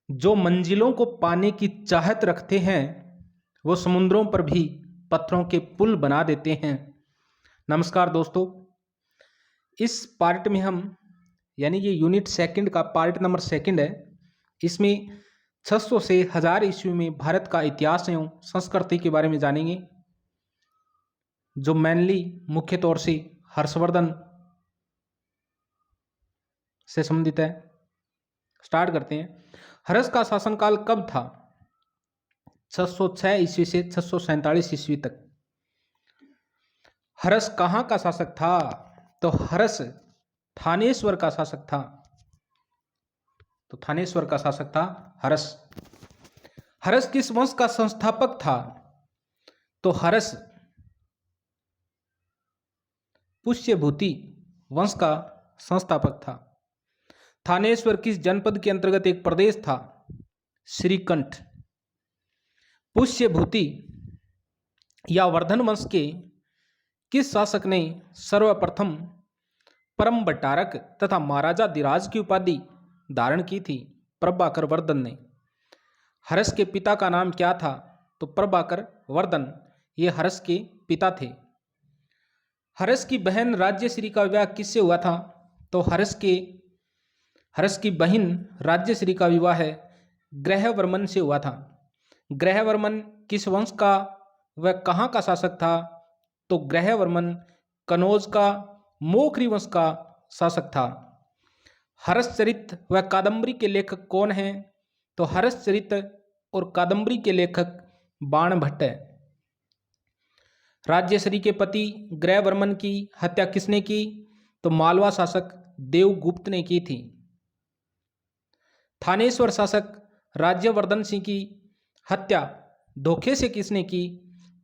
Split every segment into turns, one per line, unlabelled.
जो मंजिलों को पाने की चाहत रखते हैं वो समुद्रों पर भी पत्थरों के पुल बना देते हैं। नमस्कार दोस्तों, इस पार्ट में हम यानी ये यूनिट सेकंड का पार्ट नंबर सेकंड है। इसमें 600 से 1000 ईस्वी में भारत का इतिहास एवं संस्कृति के बारे में जानेंगे, जो मेनली मुख्य तौर से हर्षवर्धन से संबंधित है। स्टार्ट करते हैं। हर्ष का शासनकाल कब था? 606 ईस्वी से 647 ईस्वी तक। हर्ष कहाँ का शासक था? तो हर्ष थानेश्वर का शासक था। तो थानेश्वर का शासक था हर्ष। हर्ष किस वंश का संस्थापक था? तो हर्ष पुष्यभूति वंश का संस्थापक था। थानेश्वर किस जनपद के अंतर्गत एक प्रदेश था? श्रीकंठ। पुष्यभूति या वर्धन वंश के किस शासक ने सर्वप्रथम परम बट्टारक तथा महाराजा धीराज की उपाधि धारण की थी? प्रभाकर वर्धन ने। हर्ष के पिता का नाम क्या था? तो प्रभाकर वर्धन ये हर्ष के पिता थे। हर्ष की बहन राज्यश्री का विवाह किससे हुआ था? तो हर्ष की बहन राज्यश्री का विवाह ग्रहवर्मन से हुआ था। ग्रहवर्मन किस वंश का व कहाँ का शासक था? तो ग्रहवर्मन कनौज का मोखरी वंश का शासक था। हर्षचरित व कादम्बरी के लेखक कौन हैं? तो हर्षचरित और कादम्बरी के लेखक बाणभट्ट है। राज्यश्री के पति ग्रहवर्मन की हत्या किसने की? तो मालवा शासक देवगुप्त ने की थी। थानेश्वर शासक राज्यवर्धन सिंह की हत्या धोखे से किसने की?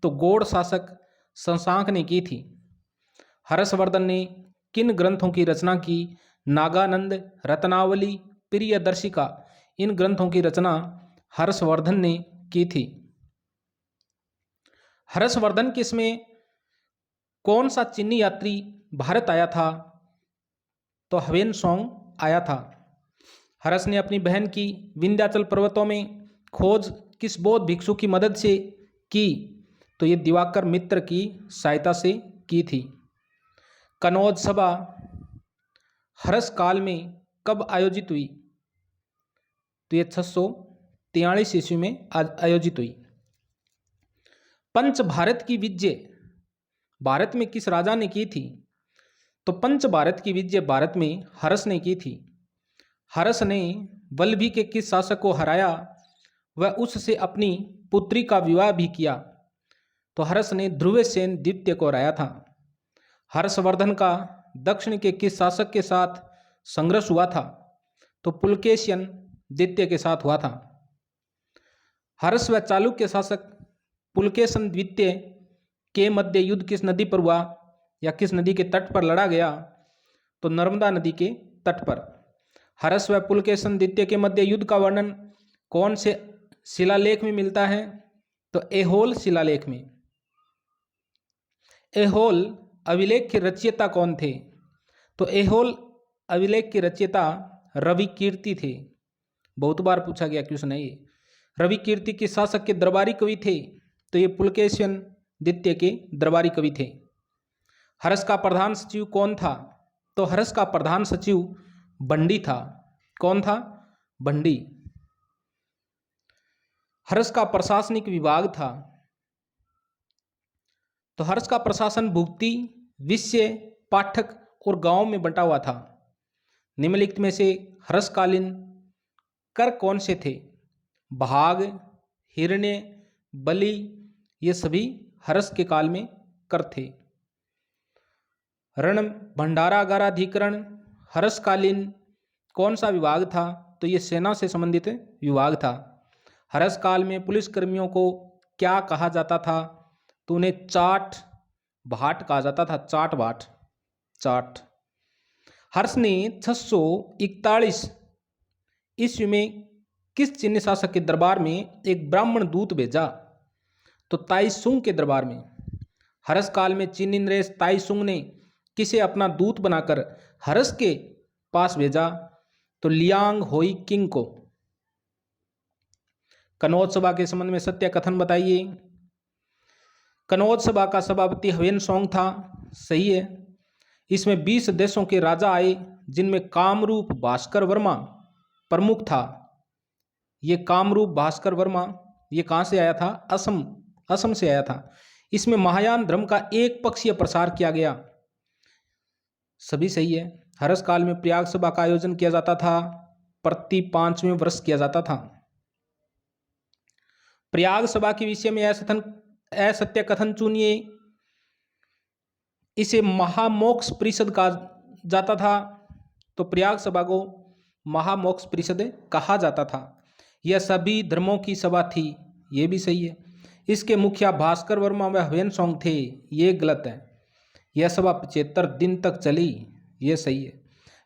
तो गौड़ शासक शशांक ने की थी। हर्षवर्धन ने किन ग्रंथों की रचना की? नागानंद, रत्नावली, प्रियदर्शिका, इन ग्रंथों की रचना हर्षवर्धन ने की थी। हर्षवर्धन के इसमें कौन सा चीनी यात्री भारत आया था? तो ह्वेनसांग आया था। हर्ष ने अपनी बहन की विंध्याचल पर्वतों में खोज किस बौद्ध भिक्षु की मदद से की? तो ये दिवाकर मित्र की सहायता से की थी। कनौज सभा हर्ष काल में कब आयोजित हुई? तो ये 643 ईस्वी में आयोजित हुई। पंच भारत की विजय भारत में किस राजा ने की थी? तो पंच भारत की विजय भारत में हर्ष ने की थी। हर्ष ने वल्लभी के किस शासक को हराया व उससे अपनी पुत्री का विवाह भी किया? तो हर्ष ने ध्रुवसेन द्वितीय को हराया था। हर्षवर्धन का दक्षिण के किस शासक के साथ संघर्ष हुआ था? तो पुलकेशिन द्वितीय के साथ हुआ था। हर्ष व चालुक्य शासक पुलकेशिन द्वितीय के मध्य युद्ध किस नदी पर हुआ या किस नदी के तट पर लड़ा गया? तो नर्मदा नदी के तट पर। हर्ष व पुलकेशिन द्वितीय के मध्य युद्ध का वर्णन कौन से शिलालेख में मिलता है? तो ऐहोल शिलालेख में। ऐहोल अभिलेख के रचयिता कौन थे? तो ऐहोल अभिलेख के रचयिता रवि कीर्ति थे। बहुत बार पूछा गया क्वेश्चन है ये। रवि कीर्ति के शासक के दरबारी कवि थे? तो ये पुलकेशिन द्वितीय के दरबारी कवि थे। हर्ष का प्रधान सचिव कौन था? तो हर्ष का प्रधान सचिव बंडी था। कौन था? बंडी। हर्ष का प्रशासनिक विभाग था? तो हर्ष का प्रशासन भुक्ति, विषय, पाठक और गांव में बंटा हुआ था। निम्नलिखित में से हर्षकालीन कर कौन से थे? भाग, हिरण्य, बलि, ये सभी हर्ष के काल में कर थे। रण भंडारागाराधिकरण हर्षकालीन कौन सा विभाग था? तो ये सेना से संबंधित विभाग था। हर्ष काल में पुलिस कर्मियों को क्या कहा जाता था? तो उन्हें चाट भाट कहा जाता था। चाट भाट, चाट। हर्ष ने 641 ईस्वी में किस चीनी शासक के दरबार में एक ब्राह्मण दूत भेजा? तो ताइसुंग के दरबार में। हर्ष काल में चीनी नरेश ताइसुंग ने किसे अपना दूत बनाकर हर्ष के पास भेजा? तो लियांग होई किंग को। कनौज सभा के संबंध में सत्य कथन बताइए। कनौज सभा का सभापति ह्वेनसांग था, सही है। इसमें 20 देशों के राजा आए, जिनमें कामरूप भास्कर वर्मा प्रमुख था। ये कामरूप भास्कर वर्मा ये कहाँ से आया था? असम से आया था। इसमें महायान धर्म का एक पक्षीय प्रसार किया गया, सभी सही है। हर्ष काल में प्रयाग सभा का आयोजन किया जाता था, प्रति 5वें वर्ष किया जाता था। प्रयाग सभा के विषय में असत्य कथन चुनिए। इसे महामोक्ष परिषद कहा जाता था, तो प्रयाग सभा को महामोक्ष परिषद कहा जाता था। यह सभी धर्मों की सभा थी, ये भी सही है। इसके मुखिया भास्कर वर्मा व ह्वेनसांग थे, ये गलत है। यह सभा 75 दिन तक चली, ये सही है।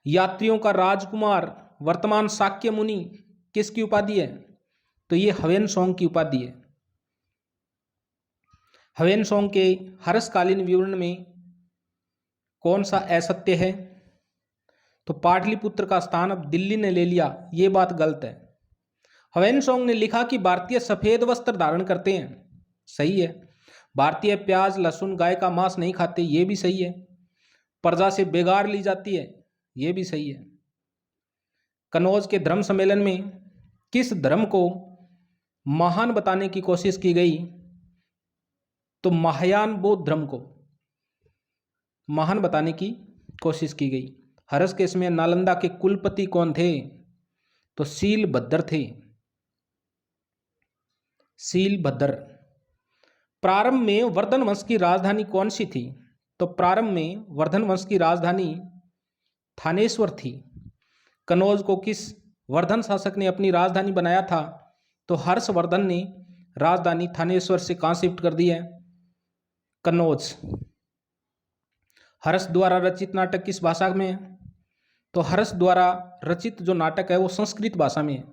यात्रियों का राजकुमार वर्तमान शाक्य मुनि किसकी उपाधि है? तो ये ह्वेनसांग की उपाधि है। ह्वेनसांग के हर्षकालीन विवरण में कौन सा असत्य है? तो पाटलिपुत्र का स्थान अब दिल्ली ने ले लिया, ये बात गलत है। ह्वेनसांग ने लिखा कि भारतीय सफेद वस्त्र धारण करते हैं, सही है। भारतीय प्याज लहसुन गाय का मांस नहीं खाते, ये भी सही है। प्रजा से बेगार ली जाती है, ये भी सही है। कनौज के धर्म सम्मेलन में किस धर्म को महान बताने की कोशिश की गई? तो महायान बौद्ध धर्म को महान बताने की कोशिश की गई। हर्ष के समय नालंदा के कुलपति कौन थे? तो शीलभद्र थे, शीलभद्र। प्रारंभ में वर्धन वंश की राजधानी कौन सी थी? तो प्रारंभ में वर्धन वंश की राजधानी थानेश्वर थी। कनौज को किस वर्धन शासक ने अपनी राजधानी बनाया था? तो हर्षवर्धन ने राजधानी थानेश्वर से कहाँ शिफ्ट कर दी है? कनौज। हर्ष द्वारा रचित नाटक किस भाषा में है? तो हर्ष द्वारा रचित जो नाटक है वो संस्कृत भाषा में है।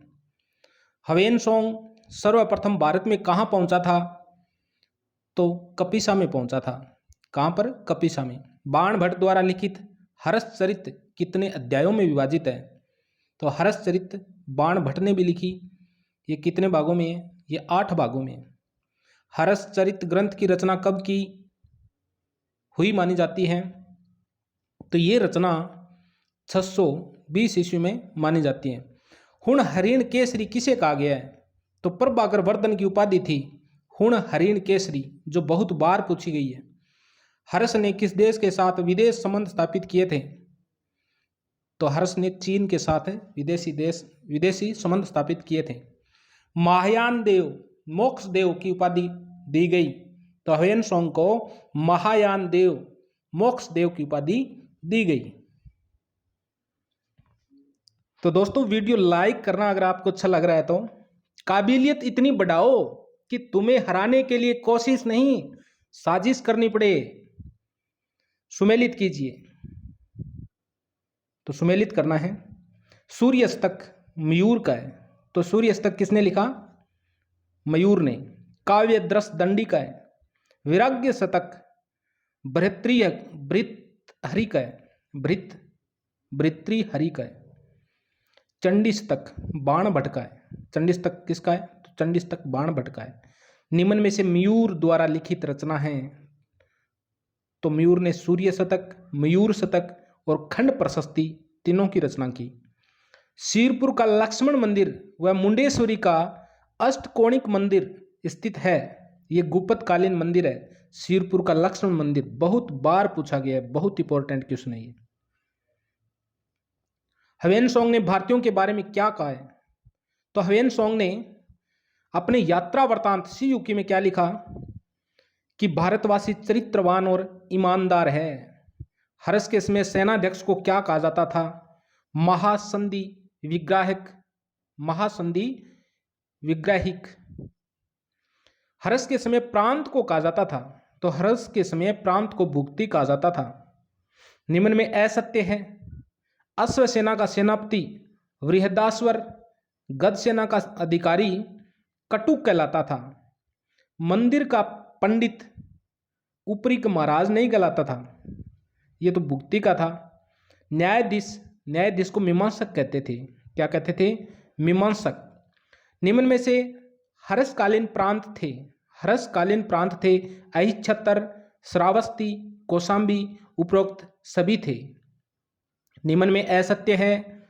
ह्वेनसांग सर्वप्रथम भारत में कहाँ पहुंचा था? तो कपिसा में पहुंचा था। कहाँ पर? कपिसा में। बाणभट्ट द्वारा लिखित हर्षचरित कितने अध्यायों में विभाजित है? तो हर्षचरित बाणभट्ट ने भी लिखी, ये कितने भागों में है? ये 8 भागों में है। हर्षचरित ग्रंथ की रचना कब की हुई मानी जाती है? तो ये रचना 620 ईस्वी में मानी जाती है। हुण हरिण केसरी किसे कहा गया है? तो प्रभाकर वर्धन की उपाधि थी हुण हरिण केसरी, जो बहुत बार पूछी गई है। हर्ष ने किस देश के साथ विदेश संबंध स्थापित किए थे? तो हर्ष ने चीन के साथ विदेशी संबंध स्थापित किए थे। महायान देव मोक्ष देव की उपाधि दी गई, तो ह्वेनसांग को महायान देव मोक्ष देव की उपाधि दी गई। तो दोस्तों वीडियो लाइक करना अगर आपको अच्छा लग रहा है तो, काबिलियत इतनी बढ़ाओ कि तुम्हें हराने के लिए कोशिश नहीं साजिश करनी पड़े। सुमेलित कीजिए, तो सुमेलित करना है। सूर्यास्तक मयूर का है, तो सूर्यास्तक किसने लिखा? मयूर ने। काव्य दृश दंडी का है। विराग्य शतक भृतृहरि का है, भृतृहरि का है। चंडीस्तक बाणभट्ट का है। चंडीस्तक किसका है? तो चंडीस्तक बाणभट्ट का है। निम्न में से मयूर द्वारा लिखित रचना है, तो मयूर ने सूर्य शतक, मयूर शतक और खंड प्रशस्ति तीनों की रचना की। शीरपुर का लक्ष्मण मंदिर व मुंडेश्वरी का अष्टकोणिक मंदिर स्थित है, ये गुप्तकालीन मंदिर है। शीरपुर का लक्ष्मण मंदिर बहुत बार पूछा गया है, बहुत इंपॉर्टेंट क्वेश्चन है ये। ह्वेनसांग ने भारतीयों के बारे में क्या कहा है? तो ह्वेनसांग ने अपने यात्रा वृत्तांत सीयूकी में क्या लिखा कि भारतवासी चरित्रवान और ईमानदार है। हर्ष के समय सेनाध्यक्ष को क्या कहा जाता था? महासंधि विग्राहिक। हर्ष के समय प्रांत को कहा जाता था, तो हर्ष के समय प्रांत को भुक्ति कहा जाता था। निम्न में असत्य है। अश्वसेना का सेनापति बृहदाश्वर, गद सेना का अधिकारी कटुक कहलाता था। मंदिर का पंडित ऊपरी महाराज नहीं कहलाता था, ये तो भुक्ति का था। न्यायाधीश को मीमांसक कहते थे। क्या कहते थे? मीमांसक। निम्न में से हर्षकालीन प्रांत थे अहिच्छत्र, श्रावस्ती, कौशाम्बी, उपरोक्त सभी थे। निम्न में असत्य है।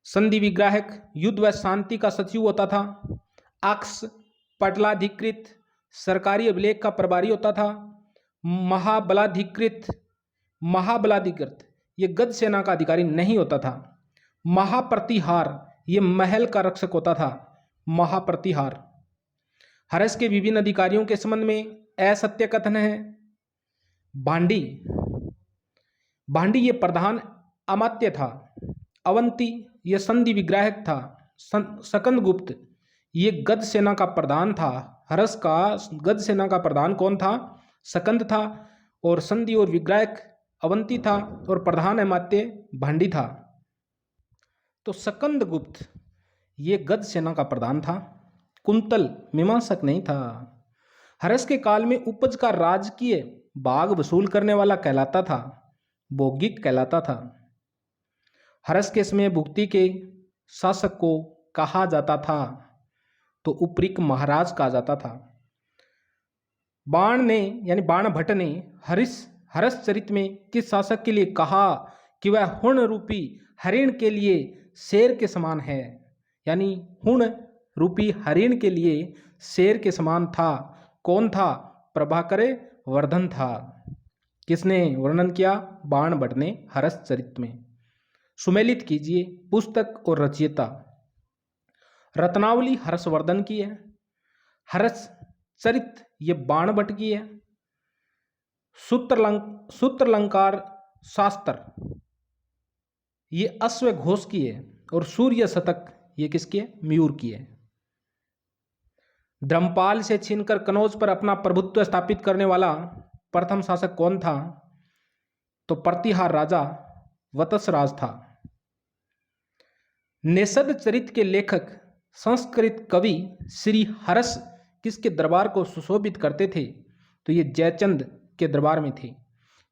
संधि विग्राहक युद्ध व शांति का सचिव होता था। अक्ष पटलाधिकृत सरकारी अभिलेख का प्रभारी होता था। महाबलाधिकृत ये गद्य सेना का अधिकारी नहीं होता था। महाप्रतिहार ये महल का रक्षक होता था। महाप्रतिहार। हर्ष के विभिन्न अधिकारियों के संबंध में असत्य कथन है। भांडी ये प्रधान अमात्य था। अवंती ये संधि विग्राहक था। सकंदगुप्त ये गद्य सेना का प्रधान था। हर्ष का गद्य सेना का प्रधान कौन था? सकंद था। और संधि और विग्राहक अवंती था और प्रधान अमात्य भांडी था। तो सकंदगुप्त ये गद्य सेना का प्रधान था। कुंतल मीमांसक नहीं था। हर्ष के काल में उपज का राजकीय भाग वसूल करने वाला कहलाता था, भौगिक कहलाता था। हर्ष के समय भुक्ति के शासक को कहा जाता था, तो उपरिक महाराज कहा जाता था। बाण भट्ट ने हर्ष चरित में किस शासक के लिए कहा कि वह हुण रूपी हरिण के लिए शेर के समान है? यानी हुण रूपी हरिण के लिए शेर के समान था। कौन था? प्रभाकर वर्धन था। किसने वर्णन किया? बाण भट्ट ने हर्ष चरित में। सुमेलित कीजिए पुस्तक और रचयिता। रत्नावली हर्षवर्धन की है। हर्ष चरित ये बाण भट्ट की है। सूत्रलंकार शास्त्र ये अश्वघोष की है। और सूर्य शतक ये किसकी है? मयूर की है। धर्मपाल से छीनकर कनौज पर अपना प्रभुत्व स्थापित करने वाला प्रथम शासक कौन था? तो प्रतिहार राजा वत्सराज था। निषद चरित के लेखक संस्कृत कवि श्री हर्ष किसके दरबार को सुशोभित करते थे? तो ये जयचंद के दरबार में थे।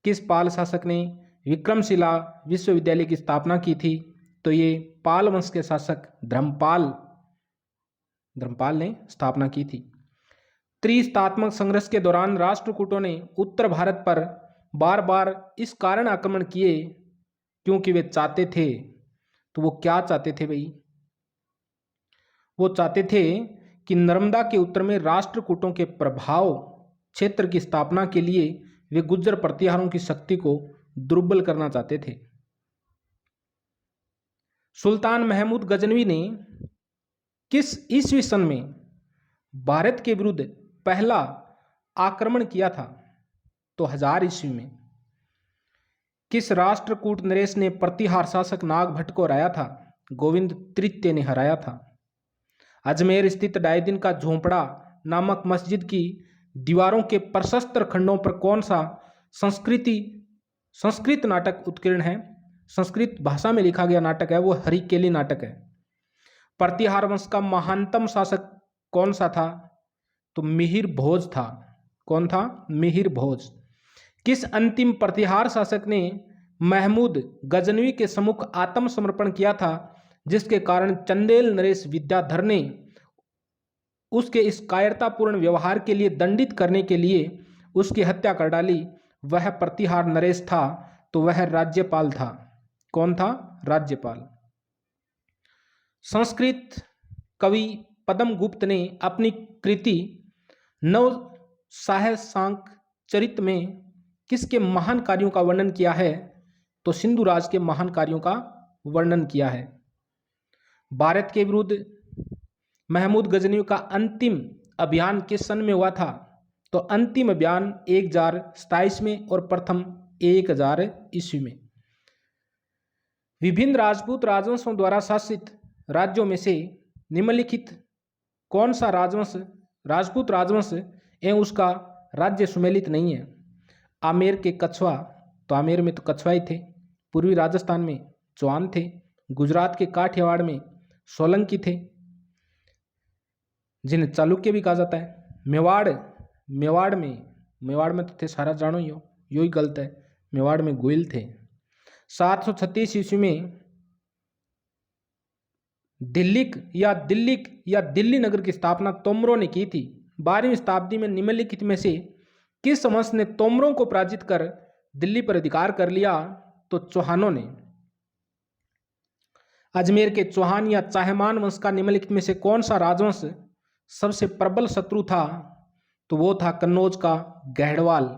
किस पाल शासक ने विक्रमशिला विश्वविद्यालय की स्थापना की थी? तो ये पाल वंश के शासक धर्मपाल ने स्थापना की थी। त्रिशतात्मक संघर्ष के दौरान राष्ट्रकूटों ने उत्तर भारत पर बार बार इस कारण आक्रमण किए क्योंकि वे चाहते थे। तो वो क्या चाहते थे भाई? वो चाहते थे कि नर्मदा के उत्तर में राष्ट्रकूटों के प्रभाव क्षेत्र की स्थापना के लिए वे गुर्जर प्रतिहारों की शक्ति को दुर्बल करना चाहते थे। सुल्तान महमूद गजनवी ने किस ईस्वी सन में भारत के विरुद्ध पहला आक्रमण किया था? तो 1000 ईस्वी में। किस राष्ट्रकूट नरेश ने प्रतिहार शासक नागभट्ट को हराया था? गोविंद तृतीय ने हराया था। अजमेर स्थित डायदिन का झोंपड़ा नामक मस्जिद की दीवारों के प्रशस्त्र खंडों पर कौन सा संस्कृत नाटक उत्कीर्ण है? संस्कृत भाषा में लिखा गया नाटक है वो हरिकेली नाटक है। प्रतिहार वंश का महानतम शासक कौन सा था? तो मिहिर भोज था। कौन था? मिहिर भोज। किस अंतिम प्रतिहार शासक ने महमूद गजनवी के सम्मुख आत्मसमर्पण किया था, जिसके कारण चंदेल नरेश विद्याधर ने उसके इस कायरतापूर्ण व्यवहार के लिए दंडित करने के लिए उसकी हत्या कर डाली? वह प्रतिहार नरेश था। तो वह राज्यपाल था। कौन था? राज्यपाल। संस्कृत कवि पद्मगुप्त ने अपनी कृति नव साहसांक चरित में किसके महान कार्यों का वर्णन किया है? तो सिंधुराज के महान कार्यों का वर्णन किया है। भारत के विरुद्ध महमूद गजनवी का अंतिम अभियान किस सन में हुआ था? तो अंतिम अभियान 1027 में और प्रथम 1000 ईस्वी में। विभिन्न राजपूत राजवंशों द्वारा शासित राज्यों में से निम्नलिखित कौन सा राजपूत राजवंश एवं उसका राज्य सुमेलित नहीं है? आमेर के कछवा, तो आमेर में तो कछवा ही थे। पूर्वी राजस्थान में चौहान थे। गुजरात के काठियावाड़ में सोलंकी थे, जिन्हें चालुक्य भी कहा जाता है। मेवाड़ में तो थे, सारा जानो यो ही गलत है। मेवाड़ में गोयल थे। 736 ईस्वी में दिल्ली नगर की स्थापना तोमरों ने की थी। 12वीं शताब्दी में निम्नलिखित में से किस वंश ने तोमरों को पराजित कर दिल्ली पर अधिकार कर लिया? तो चौहानों ने। अजमेर के चौहान या चाहमान वंश का निम्नलिखित में से कौन सा राजवंश सबसे प्रबल शत्रु था? तो वो था कन्नौज का गहड़वाल।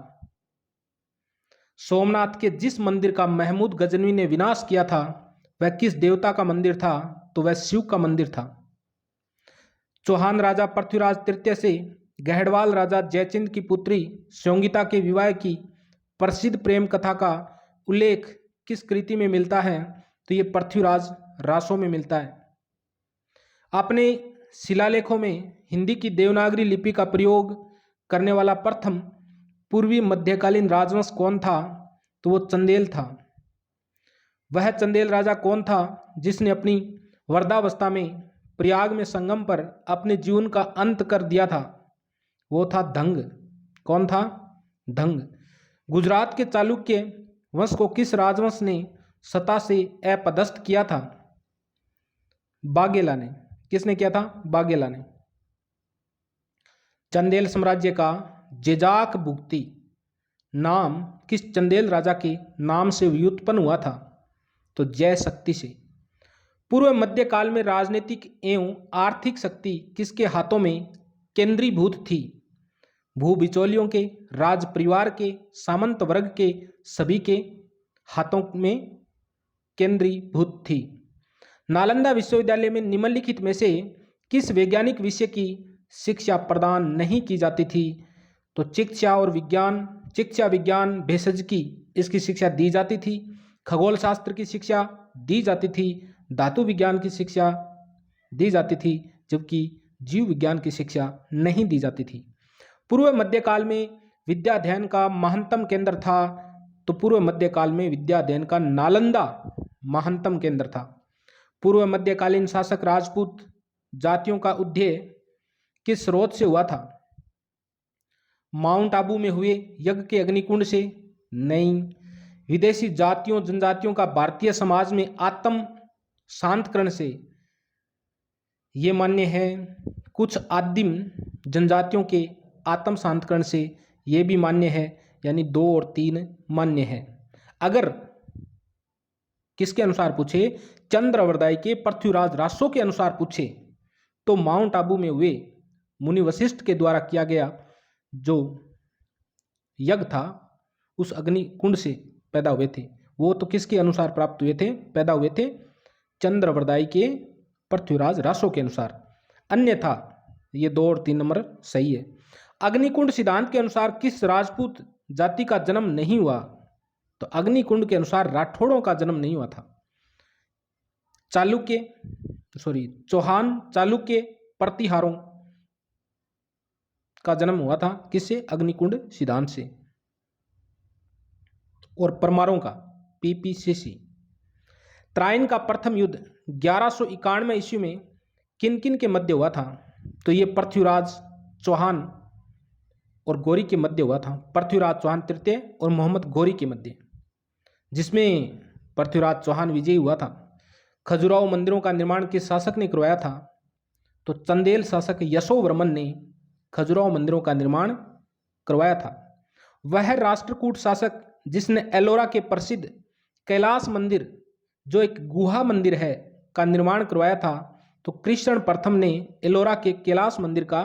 सोमनाथ के जिस मंदिर का महमूद गजनवी ने विनाश किया था वह किस देवता का मंदिर था? तो वह शिव का मंदिर था। चौहान राजा पृथ्वीराज तृतीय से गहड़वाल राजा जयचिंद की पुत्री स्योंगिता के विवाह की प्रसिद्ध प्रेम कथा का उल्लेख किस कृति में मिलता है? तो ये पृथ्वीराज रासों में मिलता है। अपने शिलालेखों में हिंदी की देवनागरी लिपि का प्रयोग करने वाला प्रथम पूर्वी मध्यकालीन राजवंश कौन था? तो वो चंदेल था। वह चंदेल राजा कौन था जिसने अपनी वृद्धावस्था में प्रयाग में संगम पर अपने जीवन का अंत कर दिया था? वो था धंग। कौन था? धंग। गुजरात के चालुक्य वंश को किस राजवंश ने सत्ता से अपदस्थ किया था? बाघेला ने। किसने किया था? बाघेला ने। चंदेल साम्राज्य का जेजाक भुक्ति नाम किस चंदेल राजा के नाम से व्युत्पन्न हुआ था? तो जय शक्ति से। पूर्व मध्यकाल में राजनीतिक एवं आर्थिक शक्ति किसके हाथों में केंद्रीभूत थी? भू बिचौलियों के, राज परिवार के, सामंत वर्ग के, सभी के हाथों में केंद्रीभूत थी। नालंदा विश्वविद्यालय में निम्नलिखित में से किस वैज्ञानिक विषय की शिक्षा प्रदान नहीं की जाती थी? तो चिकित्सा विज्ञान भेषज की इसकी शिक्षा दी जाती थी। खगोल शास्त्र की शिक्षा दी जाती थी। धातु विज्ञान की शिक्षा दी जाती थी, जबकि जीव विज्ञान की शिक्षा नहीं दी जाती थी। पूर्व मध्यकाल में विद्या अध्ययन का महत्तम केंद्र था। तो पूर्व मध्यकाल में विद्या अध्ययन का नालंदा महत्तम केंद्र था। पूर्व मध्यकालीन शासक राजपूत जातियों का उदय किस स्रोत से हुआ था? माउंट आबू में हुए यज्ञ के अग्निकुंड से? नहीं। विदेशी जातियों जनजातियों का भारतीय समाज में आत्म शांतकरण से ये मान्य है। कुछ आदिम जनजातियों के आत्म शांतकरण से ये भी मान्य है, यानी 2 और 3 मान्य है। अगर किसके अनुसार पूछे, चंद्रवरदाई के पृथ्वीराज रासो के अनुसार पूछे, तो माउंट आबू में हुए मुनि वशिष्ठ के द्वारा किया गया जो यज्ञ था उस अग्निकुंड से पैदा हुए थे। वो तो किसके अनुसार प्राप्त हुए थे, पैदा हुए थे? चंद्रवरदाई के पृथ्वीराज रासो के अनुसार। अन्यथा ये 2 और 3 नंबर सही है। अग्निकुंड सिद्धांत के अनुसार किस राजपूत जाति का जन्म नहीं हुआ? तो अग्निकुंड के अनुसार राठौड़ों का जन्म नहीं हुआ था। चौहान चालुक्य प्रतिहारों का जन्म हुआ था किससे? अग्निकुंड सिद्धांत से। और परमारों का पीपीसीसी। त्राइन का प्रथम युद्ध 1191 ईस्वी में किन किन के मध्य हुआ था? तो ये पृथ्वीराज चौहान और गौरी के मध्य हुआ था। पृथ्वीराज चौहान तृतीय और मोहम्मद गौरी के मध्य, जिसमें पृथ्वीराज चौहान विजयी हुआ था। खजुराहो मंदिरों का निर्माण किस शासक ने करवाया था? तो चंदेल शासक यशोवर्मन ने खजुराहो मंदिरों का निर्माण करवाया था। वह राष्ट्रकूट शासक जिसने एलोरा के प्रसिद्ध कैलाश मंदिर, जो एक गुहा मंदिर है, का निर्माण करवाया था, तो कृष्ण प्रथम ने एलोरा के कैलाश मंदिर का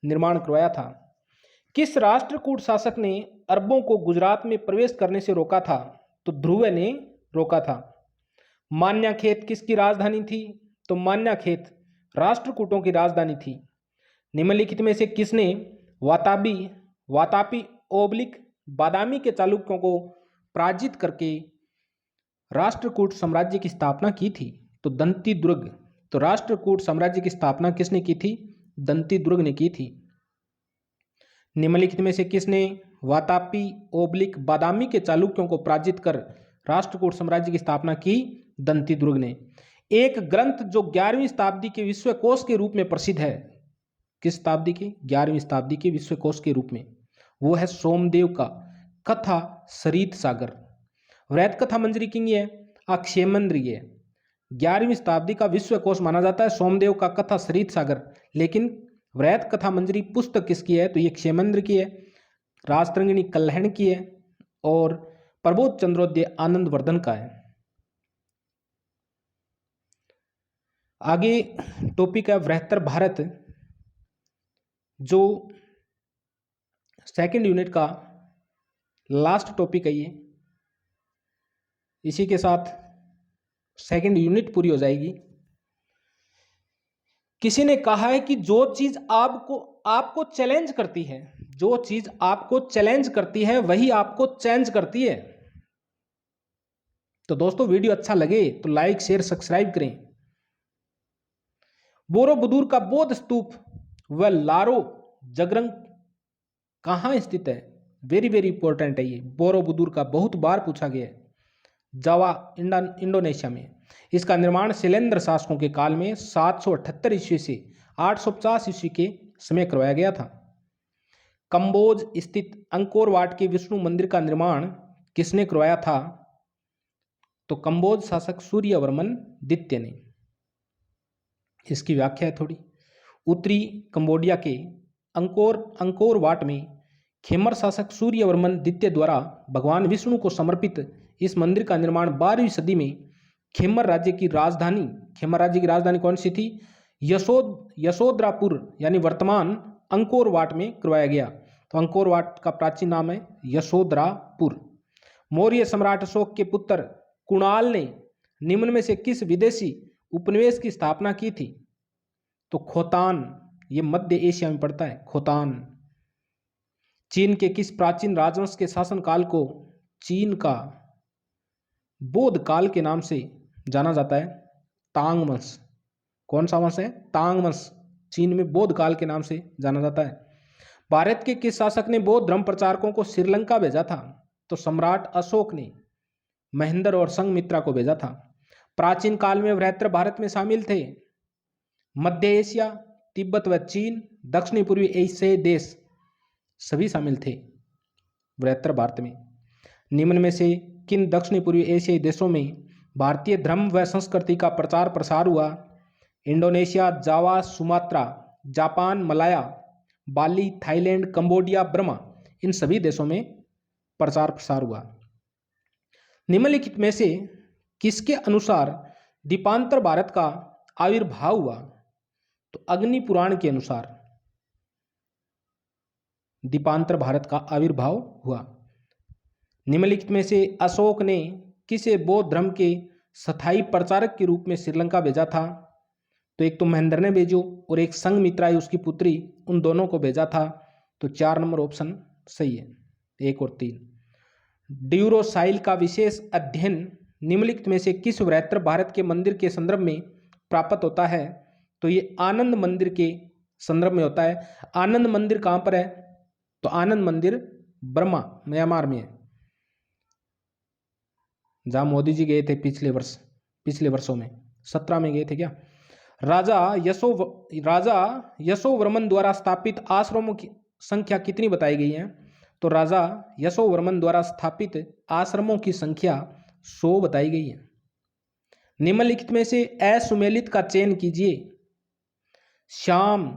निर्माण करवाया था। किस राष्ट्रकूट शासक ने अरबों को गुजरात में प्रवेश करने से रोका था? तो ध्रुव ने रोका था। मान्याखेत किसकी राजधानी थी? तो मान्याखेत राष्ट्रकूटों की राजधानी थी। निम्नलिखित में से किसने वातापी ओबलिक बादामी के चालुक्यों को पराजित करके राष्ट्रकूट साम्राज्य की स्थापना की थी? तो दंती दुर्ग। तो राष्ट्रकूट साम्राज्य की स्थापना किसने की थी? दंती दुर्ग ने की थी। निम्नलिखित में से किसने वातापी ओबलिक बादामी के चालुक्यों को पराजित कर राष्ट्रकूट साम्राज्य की स्थापना की? दंती दुर्ग ने। एक ग्रंथ जो 11वीं शताब्दी के विश्वकोश के रूप में प्रसिद्ध है, किस शताब्दी के? 11वीं शताब्दी के विश्वकोश के रूप में, वो है सोमदेव का कथा सरित सागर। वृहत कथा मंजरी किंग है, अक्षयमंद्री है। 11वीं शताब्दी का विश्व कोश माना जाता है सोमदेव का कथा सरित सागर। लेकिन वृहत कथा मंजरी पुस्तक किसकी है? तो ये क्षेमेंद्र की है, राजतरंगिणी कल्हण की है और प्रबोध चंद्रोदय आनंद वर्धन का है। आगे टॉपिक है बृहत्तर भारत, जो सेकंड यूनिट का लास्ट टॉपिक है ये। इसी के साथ सेकंड यूनिट पूरी हो जाएगी। किसी ने कहा है कि जो चीज आपको चैलेंज करती है, जो चीज आपको चैलेंज करती है वही आपको चेंज करती है। तो दोस्तों वीडियो अच्छा लगे तो लाइक शेयर सब्सक्राइब करें। बोरोबुदूर का बौद्ध स्तूप व लारो जगरंग कहाँ स्थित है? वेरी वेरी इंपॉर्टेंट है ये। बोरोबुदूर का बहुत बार पूछा गया है। जावा इंडोनेशिया में। इसका निर्माण शैलेंद्र शासकों के काल में 778 ईस्वी से 850 ईस्वी के समय करवाया गया था। कंबोज स्थित अंकोर वाट के विष्णु मंदिर का निर्माण किसने करवाया था? तो कंबोज शासक सूर्यवर्मन द्वितीय ने। इसकी व्याख्या है थोड़ी। उत्तरी कंबोडिया के अंकोर वाट में खेमर शासक सूर्यवर्मन द्वितीय द्वारा भगवान विष्णु को समर्पित इस मंदिर का निर्माण 12वीं सदी में खेमर राज्य की राजधानी कौन सी थी? यशोधरापुर यानी वर्तमान अंकोर वाट में करवाया गया। तो अंकोर वाट का प्राचीन नाम है यशोधरापुर। मौर्य सम्राट अशोक के पुत्र कुणाल ने निम्न में से किस विदेशी उपनिवेश की स्थापना की थी? तो खोतान, ये मध्य एशिया में पड़ता है खोतान। चीन के किस प्राचीन राजवंश के शासनकाल को चीन का बौद्ध काल के नाम से जाना जाता है? तांग वंश। कौन सा वंश है? तांग वंश चीन में बौद्ध काल के नाम से जाना जाता है। भारत के किस शासक ने बौद्ध धर्म प्रचारकों को श्रीलंका भेजा था? तो सम्राट अशोक ने महेंद्र और संघमित्रा को भेजा था। प्राचीन काल में बृहत्तर भारत में शामिल थे मध्य एशिया, तिब्बत व चीन, दक्षिणी पूर्वी एशियाई देश सभी शामिल थे बृहत्तर भारत में। निम्न में से किन दक्षिणी पूर्वी एशियाई देशों में भारतीय धर्म व संस्कृति का प्रचार प्रसार हुआ? इंडोनेशिया, जावा, सुमात्रा, जापान, मलाया, बाली, थाईलैंड, कंबोडिया, बर्मा, इन सभी देशों में प्रचार प्रसार हुआ। निम्नलिखित में से किसके अनुसार द्वीपांतर भारत का आविर्भाव हुआ? तो अग्नि पुराण के अनुसार द्वीपांतर भारत का आविर्भाव हुआ। निम्नलिखित में से अशोक ने किसे बौद्ध धर्म के स्थायी प्रचारक के रूप में श्रीलंका भेजा था? तो एक तो महेंद्र ने भेजो और एक संघमित्रा उसकी पुत्री, उन दोनों को भेजा था। तो 4 नंबर ऑप्शन सही है, 1 और 3। ड्यूरोसाइल का विशेष अध्ययन निम्नलिखित में से किस बृहत्तर भारत के मंदिर के संदर्भ में प्राप्त होता है? तो ये आनंद मंदिर के संदर्भ में होता है। आनंद मंदिर कहाँ पर है? तो आनंद मंदिर बर्मा, म्यांमार में है, जहां मोदी जी गए थे पिछले वर्षों में 17 में गए थे क्या? राजा यशोवर्मन द्वारा स्थापित आश्रमों की संख्या कितनी बताई गई है? तो राजा यशोवर्मन द्वारा स्थापित आश्रमों की संख्या 100 बताई गई है। निम्नलिखित में से असुमेलित का चयन कीजिए। श्याम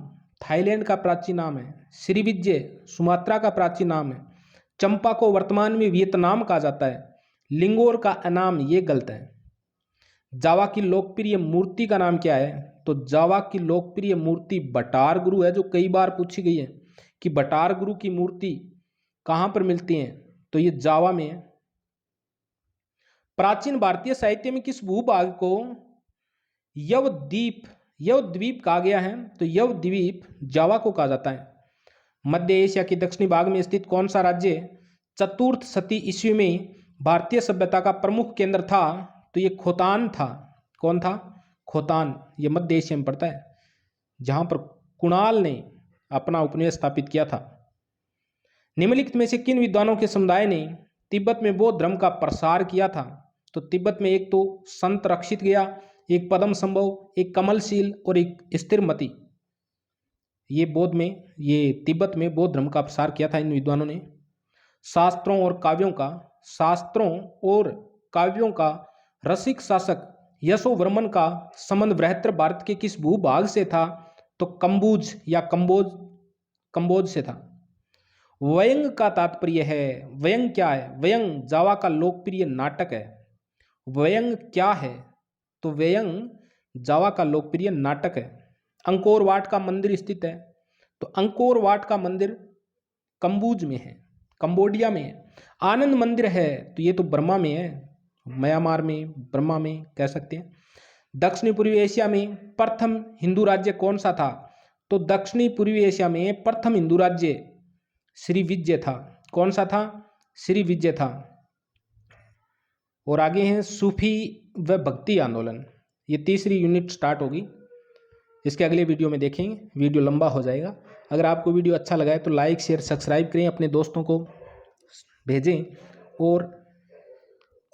थाईलैंड का प्राचीन नाम है, श्रीविजय सुमात्रा का प्राचीन नाम है, चंपा को वर्तमान में वियतनाम कहा जाता है, लिंगोर का नाम ये गलत है। जावा की लोकप्रिय मूर्ति का नाम क्या है? तो जावा की लोकप्रिय मूर्ति बटार गुरु है, जो कई बार पूछी गई है कि बटार गुरु की मूर्ति कहां पर मिलती है? तो ये जावा में है। प्राचीन भारतीय साहित्य में किस भूभाग को यवद्वीप कहा गया है? तो यवद्वीप जावा को कहा जाता है। मध्य एशिया के दक्षिणी भाग में स्थित कौन सा राज्य चतुर्थ शती ईस्वी में भारतीय सभ्यता का प्रमुख केंद्र था? तो ये खोतान था। कौन था? खोतान। ये मध्य एशिया में पड़ता है, जहां पर कुणाल ने अपना उपनिवेश स्थापित किया था। निम्नलिखित में से किन विद्वानों के समुदाय ने तिब्बत में बौद्ध धर्म का प्रसार किया था? तो तिब्बत में एक तो संत रक्षित गया, एक पद्म संभव, एक कमलशील और एक स्थिरमति। ये तिब्बत में बौद्ध धर्म का प्रसार किया था इन विद्वानों ने। शास्त्रों और काव्यों का रसिक शासक यशोवर्मन का संबंध बृहत्तर भारत के किस भूभाग से था? तो कंबुज या कंबोज से था। व्यंग का तात्पर्य है, व्यंग क्या है? व्यंग जावा का लोकप्रिय नाटक है। व्यंग क्या है? तो व्यंग जावा का लोकप्रिय नाटक है। अंकोर वाट का मंदिर स्थित है, तो अंकोर वाट का मंदिर कंबुज में है, कंबोडिया में है। आनंद मंदिर है, तो ये तो बर्मा में है, म्यांमार में, बर्मा में कह सकते हैं। दक्षिणी पूर्वी एशिया में प्रथम हिंदू राज्य कौन सा था? तो दक्षिणी पूर्वी एशिया में प्रथम हिंदू राज्य श्रीविजय था। कौन सा था? श्रीविजय था। और आगे हैं सूफी व भक्ति आंदोलन। ये तीसरी यूनिट स्टार्ट होगी, इसके अगले वीडियो में देखेंगे, वीडियो लंबा हो जाएगा। अगर आपको वीडियो अच्छा लगा है तो लाइक शेयर सब्सक्राइब करें, अपने दोस्तों को भेजें और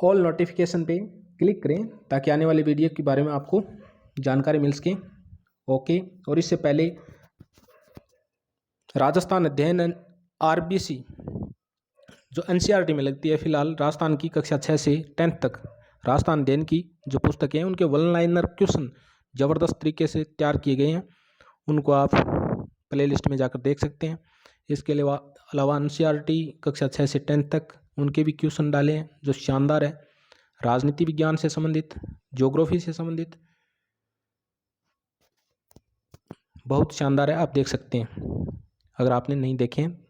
ऑल नोटिफिकेशन पे क्लिक करें ताकि आने वाले वीडियो के बारे में आपको जानकारी मिल सके। ओके। और इससे पहले राजस्थान अध्ययन आरबीसी जो एनसीईआरटी में लगती है, फिलहाल राजस्थान की कक्षा 6 से 10th तक राजस्थान अध्ययन की जो पुस्तकें हैं उनके वन लाइनर क्वेश्चन ज़बरदस्त तरीके से तैयार किए गए हैं, उनको आप प्ले लिस्ट में जाकर देख सकते हैं। इसके अलावा एनसीईआरटी कक्षा 6 से 10th तक उनके भी क्वेश्चन डाले हैं जो शानदार है, राजनीति विज्ञान से संबंधित, ज्योग्राफी से संबंधित, बहुत शानदार है, आप देख सकते हैं अगर आपने नहीं देखे हैं